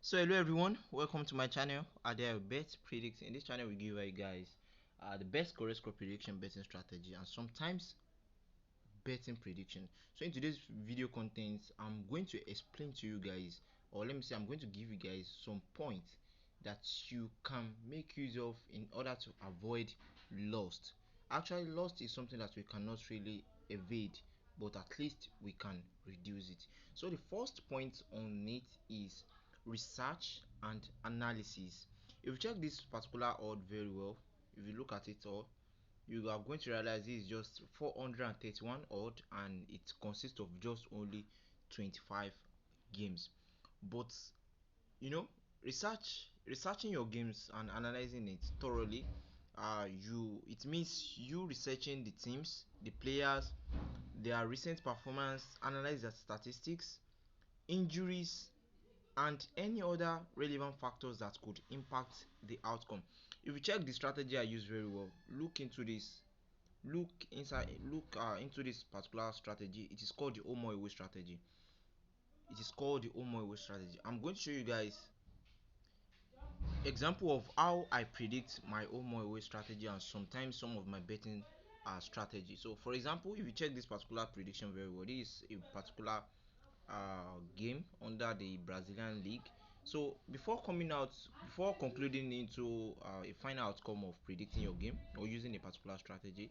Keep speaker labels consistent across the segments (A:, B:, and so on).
A: So hello everyone, welcome to my channel. Adeayor Bet Predict. In this channel we give you guys the best correct score prediction betting strategy and sometimes betting prediction. So in today's video content, I'm going to explain to you guys, or let me say I'm going to give you guys some points that you can make use of in order to avoid loss. Actually, loss is something that we cannot really evade, but at least we can reduce it. So the first point on it is research and analysis. If you check this particular odd very well, if you look at it all, you are going to realize this is just 431 odd and it consists of just only 25 games. But you know, researching your games and analyzing it thoroughly, it means you researching the teams, the players, their recent performance, analyze their statistics, injuries, and any other relevant factors that could impact the outcome. If you check the strategy I use very well, look into this particular strategy. It is called the home or away strategy. I'm going to show you guys example of how I predict my home or away strategy and sometimes some of my betting strategy. So for example, if you check this particular prediction very well, this is a particular game under the Brazilian league. So before concluding into a final outcome of predicting your game or using a particular strategy,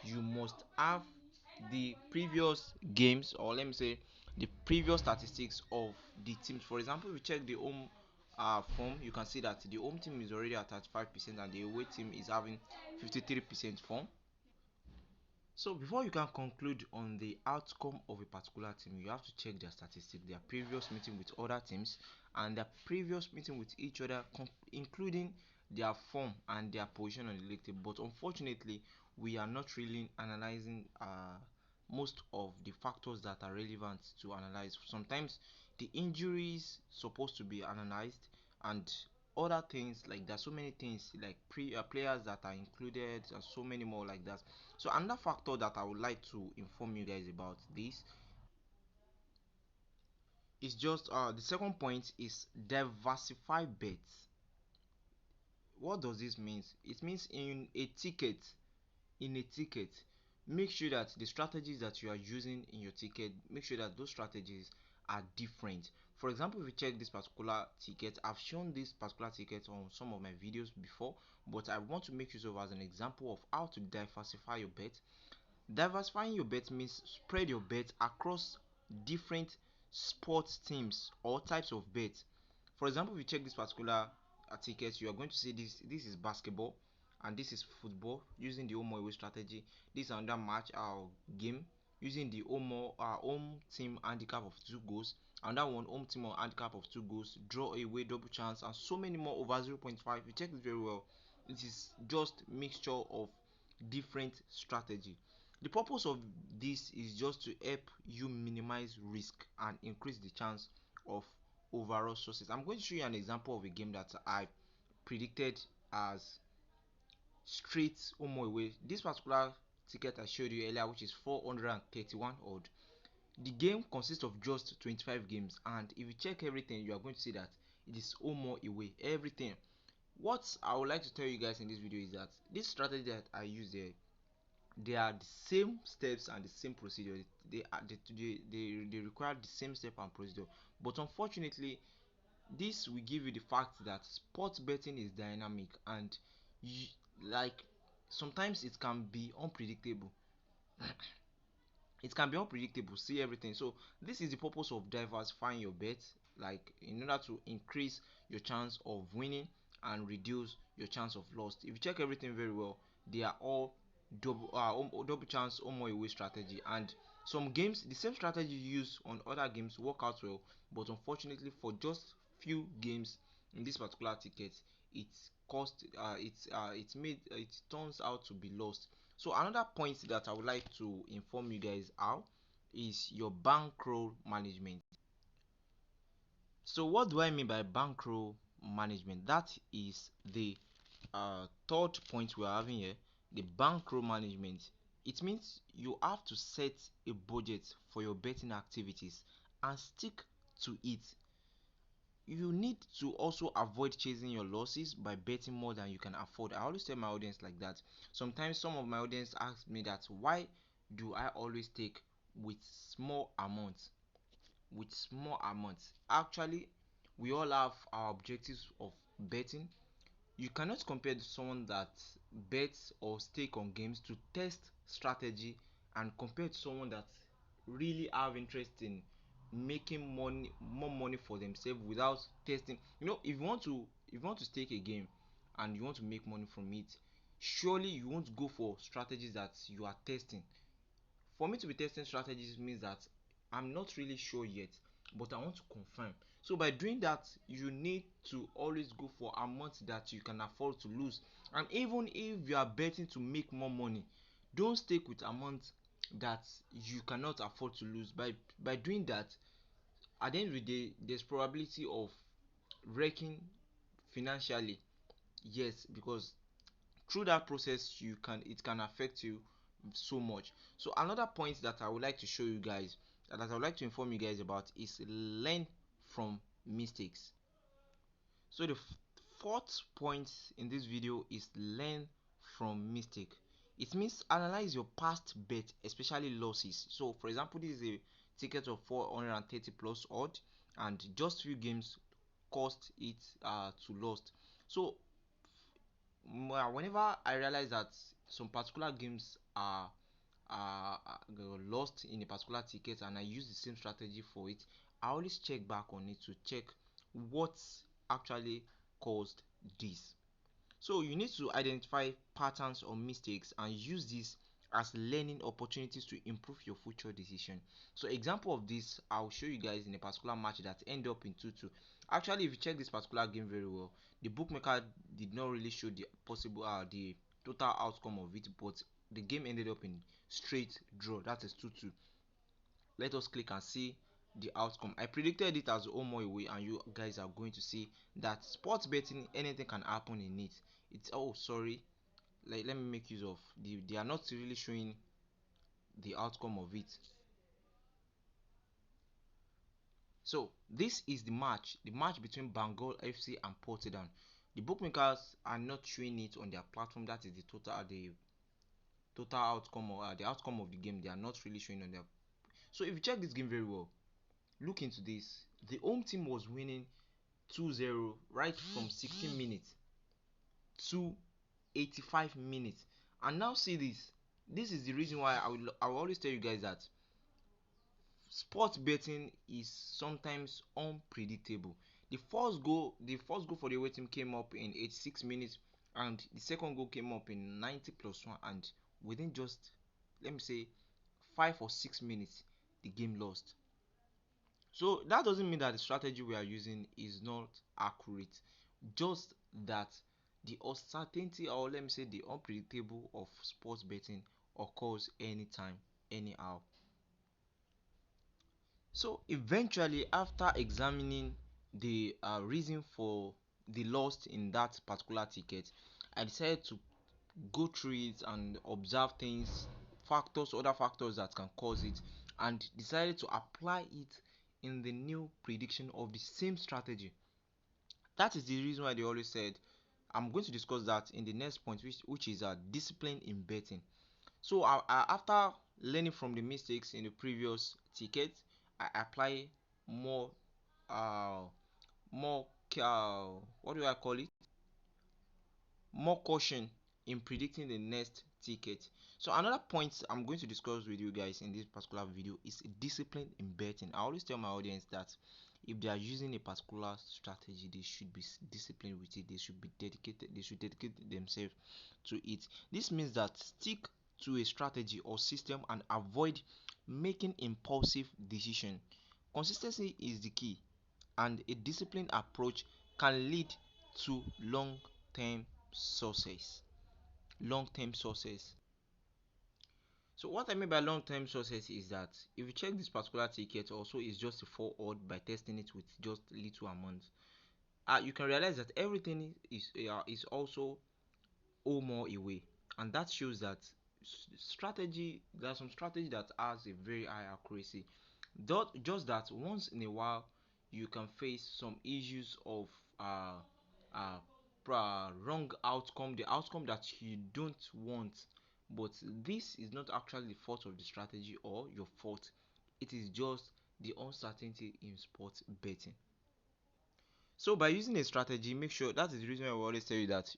A: you must have the previous games, or let me say the previous statistics of the teams. For example, if you check the home form, you can see that the home team is already at 35% and the away team is having 53% form. So before you can conclude on the outcome of a particular team, you have to check their statistics, their previous meeting with other teams, and their previous meeting with each other, including their form and their position on the league table. But unfortunately, we are not really analyzing most of the factors that are relevant to analyze. Sometimes the injuries supposed to be analyzed and other things like that. So many things like players that are included and so many more like that. So another factor that I would like to inform you guys about this is just the second point is diversify bets. What does this mean? It means in a ticket, make sure that the strategies that you are using in your ticket, make sure that those strategies are different. For example, if you check this particular ticket, I've shown this particular ticket on some of my videos before, but I want to make use of as an example of how to diversify your bet. Diversifying your bet means spread your bet across different sports teams or types of bets. For example, if you check this particular ticket, you are going to see this is basketball and this is football using the home or away strategy. This is another match game using the home team handicap of 2 goals. Another one, home team or handicap of 2 goals, draw away, double chance, and so many more over 0.5. You check it very well. It is just mixture of different strategy. The purpose of this is just to help you minimize risk and increase the chance of overall success. I'm going to show you an example of a game that I predicted as straight home or away. This particular ticket I showed you earlier, which is 431 odd. The game consists of just 25 games, and if you check everything, you are going to see that it is home or away. Everything. What I would like to tell you guys in this video is that this strategy that I use there, they are the same steps and the same procedure. They require the same step and procedure, but unfortunately this will give you the fact that sports betting is dynamic and you, like sometimes it can be unpredictable. It can be unpredictable, see everything. So this is the purpose of diversifying your bets, like in order to increase your chance of winning and reduce your chance of loss. If you check everything very well, they are all double chance home or away strategy, and some games the same strategy used on other games work out well, but unfortunately for just few games in this particular ticket, it's cost it turns out to be lost. So another point that I would like to inform you guys how is your bankroll management. So what do I mean by bankroll management? That is the third point we are having here, the bankroll management. It means you have to set a budget for your betting activities and stick to it. you need to also avoid chasing your losses by betting more than you can afford. I always tell my audience like that. Sometimes some of my audience ask me that why do I always take with small amounts? With small amounts. Actually, we all have our objectives of betting. You cannot compare to someone that bets or stake on games to test strategy and compare to someone that really have interest in making money, more money for themselves without testing. If you want to stake a game and you want to make money from it, surely you won't go for strategies that you are testing. For me to be testing strategies means that I'm not really sure yet, but I want to confirm. So by doing that, you need to always go for amounts that you can afford to lose. And even if you are betting to make more money, don't stick with amounts that you cannot afford to lose. By doing that, at the end of the day, there's probability of wrecking financially. Yes, because through that process it can affect you so much. So another point that I would like to show you guys, that I would like to inform you guys about, is learn from mistakes. So the fourth point in this video is learn from mistake. It means analyze your past bet, especially losses. So for example, this is a ticket of 430 plus odd, and just few games cost it to lost. So whenever I realize that some particular games are lost in a particular ticket and I use the same strategy for it, I always check back on it to check what actually caused this. So you need to identify patterns or mistakes and use this as learning opportunities to improve your future decision. So example of this, I'll show you guys in a particular match that end up in 2-2. Actually, if you check this particular game very well, the bookmaker did not really show the possible the total outcome of it, but the game ended up in straight draw. That is 2-2. Let us click and see the outcome. I predicted it as home or away, and you guys are going to see that sports betting, anything can happen in it. It's, oh sorry, like, let me make use of they are not really showing the outcome of it. So this is the match between Bankroll FC and Portadown. The bookmakers are not showing it on their platform. That is the total outcome, or the outcome of the game. They are not really showing on their. So if you check this game very well, look into this. The home team was winning 2-0 right from 16 minutes to 85 minutes. And now see this. This is the reason why I will always tell you guys that sports betting is sometimes unpredictable. The first goal for the away team came up in 86 minutes, and the second goal came up in 90 plus 1, and within just, let me say, 5 or 6 minutes the game lost. So that doesn't mean that the strategy we are using is not accurate, just that the uncertainty, or let me say the unpredictable of sports betting, occurs anytime, anyhow. So eventually, after examining the reason for the loss in that particular ticket, I decided to go through it and observe things, other factors that can cause it, and decided to apply it in the new prediction of the same strategy. That is the reason why they always said, I'm going to discuss that in the next point, which is discipline in betting. So after learning from the mistakes in the previous ticket, I apply more uh more what do I call it, more caution in predicting the next ticket. So another point I'm going to discuss with you guys in this particular video is discipline in betting. I always tell my audience that if they are using a particular strategy, they should be disciplined with it. They should dedicate themselves to it. This means that stick to a strategy or system and avoid making impulsive decision. Consistency is the key, and a disciplined approach can lead to long-term success. Long-term success. So what I mean by long-term success is that if you check this particular ticket, also is just a 4 odd by testing it with just little amounts, you can realize that everything is also O more away, and that shows that strategy there are some strategy that has a very high accuracy. Just that once in a while you can face some issues of uh, uh, wrong outcome, the outcome that you don't want. But this is not actually the fault of the strategy or your fault. It is just the uncertainty in sports betting. So by using a strategy, make sure that is the reason why we always tell you that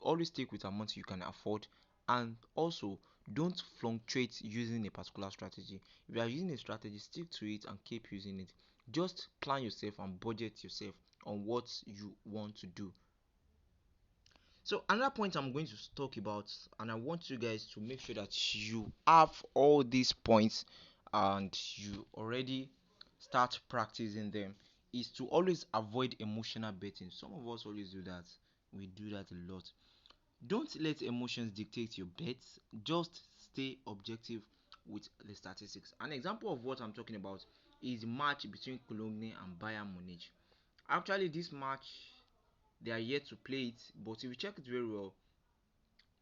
A: always stick with amount you can afford, and also don't fluctuate using a particular strategy. If you are using a strategy, stick to it and keep using it. Just plan yourself and budget yourself on what you want to do. So another point I'm going to talk about, and I want you guys to make sure that you have all these points and you already start practicing them, is to always avoid emotional betting. Some of us always do that. We do that a lot. Don't let emotions dictate your bets. Just stay objective with the statistics. An example of what I'm talking about is the match between Cologne and Bayern Munich. Actually, this match they are yet to play it, but if you check it very well,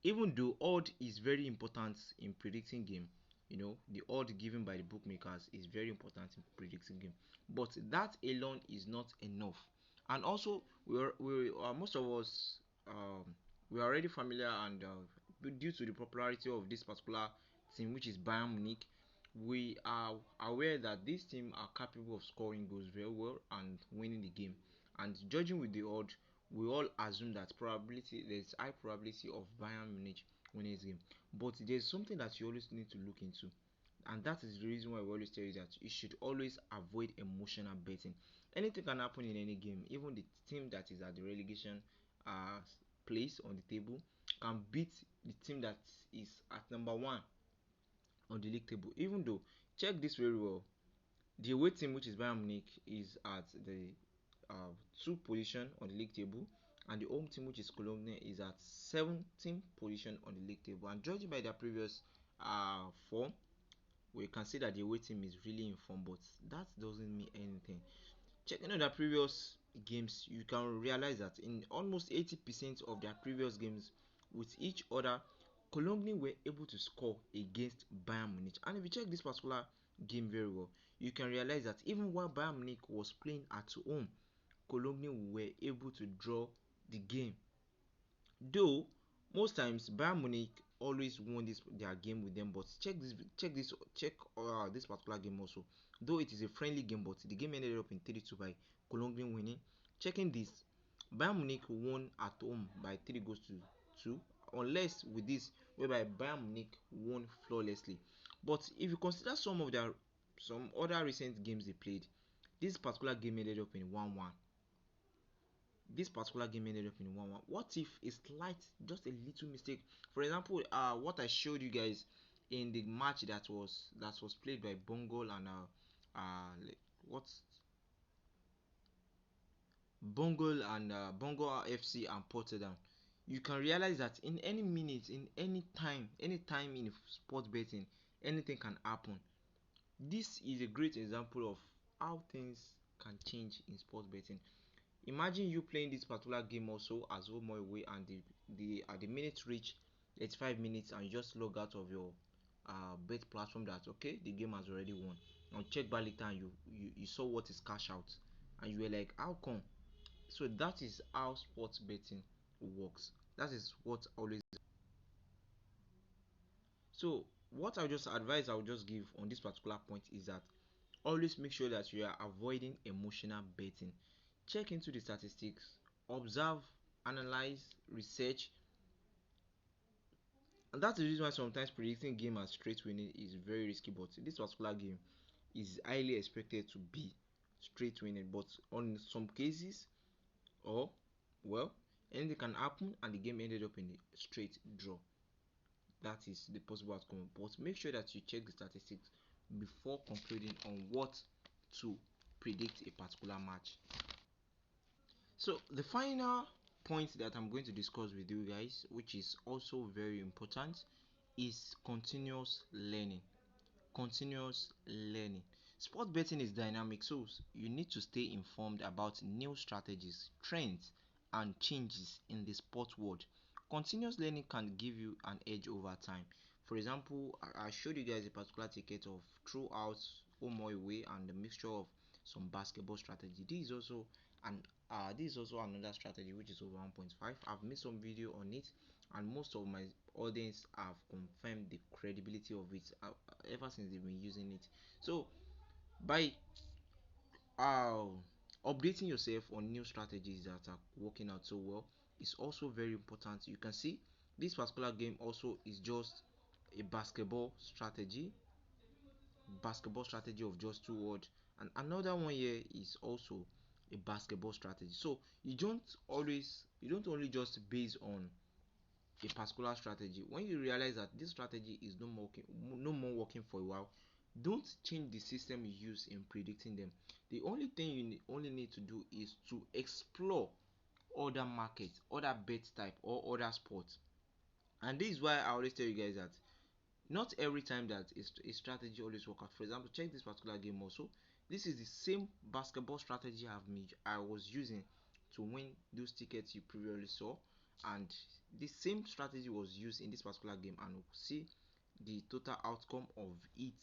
A: even though odd is very important in predicting game, the odd given by the bookmakers is very important in predicting game, but that alone is not enough. And also most of us, we are already familiar, and due to the popularity of this particular team, which is Bayern Munich, we are aware that this team are capable of scoring goals very well and winning the game. And judging with the odd, we all assume that there's high probability of Bayern Munich winning this game. But there's something that you always need to look into, and that is the reason why we always tell you that you should always avoid emotional betting. Anything can happen in any game. Even the team that is at the relegation uh, place on the table can beat the team that is at number one on the league table. Even though, check this very well, the away team, which is Bayern Munich, is at the uh, 2 position on the league table, and the home team, which is Cologne, is at 17th position on the league table. And judging by their previous form, we can see that the away team is really in form, but that doesn't mean anything. Checking on their previous games, you can realize that in almost 80% of their previous games with each other, Cologne were able to score against Bayern Munich. And if you check this particular game very well, you can realize that even while Bayern Munich was playing at home, Cologne were able to draw the game. Though most times Bayern Munich always won their game with them, but check this particular game also. Though it is a friendly game, but the game ended up in 3-2 by Cologne winning. Checking this, Bayern Munich won at home by 3 goals to 2, unless with this whereby Bayern Munich won flawlessly. But if you consider some other recent games they played, this particular game ended up in 1-1. This particular game ended up in 1-1. What if a slight, just a little mistake? For example, what I showed you guys in the match that was played by Bankroll and what's Bongo FC and Portadown, you can realize that in any minute, in any time in sports betting, anything can happen. This is a great example of how things can change in sports betting. Imagine you playing this particular game also as home or away, and the at the minute reach 85 minutes, and you just log out of your bet platform that okay, the game has already won. And check back later and you saw what is cash out, and you were like, how come? So that is how sports betting works. That is what always. So what I'll just give on this particular point is that always make sure that you are avoiding emotional betting. Check into the statistics, observe, analyze, research, and that's the reason why sometimes predicting game as straight winning is very risky. But this particular game is highly expected to be straight winning. But on some cases, or well, anything can happen, and the game ended up in a straight draw. That is the possible outcome. But make sure that you check the statistics before concluding on what to predict a particular match. So the final point that I'm going to discuss with you guys, which is also very important, is continuous learning. Continuous learning. Sport betting is dynamic, so you need to stay informed about new strategies, trends, and changes in the sport world. Continuous learning can give you an edge over time. For example, I showed you guys a particular ticket of throughout home or away and a mixture of some basketball strategy. This is also another strategy which is over 1.5. I've made some video on it, and most of my audience have confirmed the credibility of it ever since they've been using it. So by uh, updating yourself on new strategies that are working out so well is also very important. You can see this particular game also is just a basketball strategy of just two words, and another one here is also a basketball strategy. So you don't only just base on a particular strategy. When you realize that this strategy is no more working for a while, don't change the system you use in predicting them. The only thing you only need to do is to explore other markets, other bet type, or other sports. And this is why I always tell you guys that not every time that a strategy always work out. For example, check this particular game also. This is the same basketball strategy I was using to win those tickets you previously saw, and the same strategy was used in this particular game, and we'll see the total outcome of it.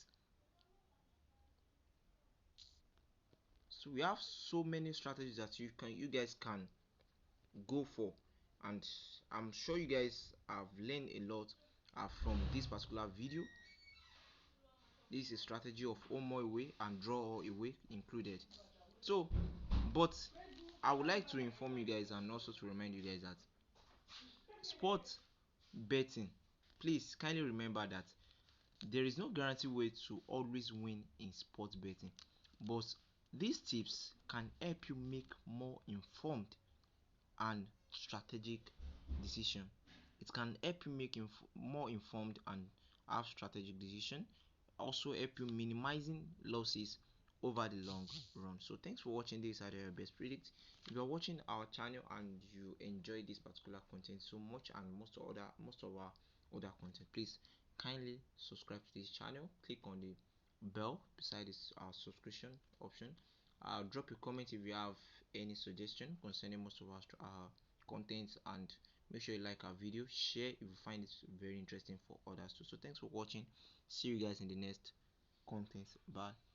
A: So we have so many strategies that you guys can go for, and I'm sure you guys have learned a lot from this particular video. This is a strategy of home or away and draw or away included. So, but I would like to inform you guys and also to remind you guys that sports betting, please kindly remember that there is no guaranteed way to always win in sports betting, but these tips can help you make more informed and strategic decision. It can help you make more informed and have strategic decision, also help you minimizing losses over the long run. So thanks for watching this Adeayor Best Predict. If you are watching our channel and you enjoy this particular content so much, and most of our other content, please kindly subscribe to this channel, click on the bell beside this subscription option. Drop a comment if you have any suggestion concerning most of our content, and make sure you like our video, share if you find it very interesting for others too. So thanks for watching. See you guys in the next content. Bye.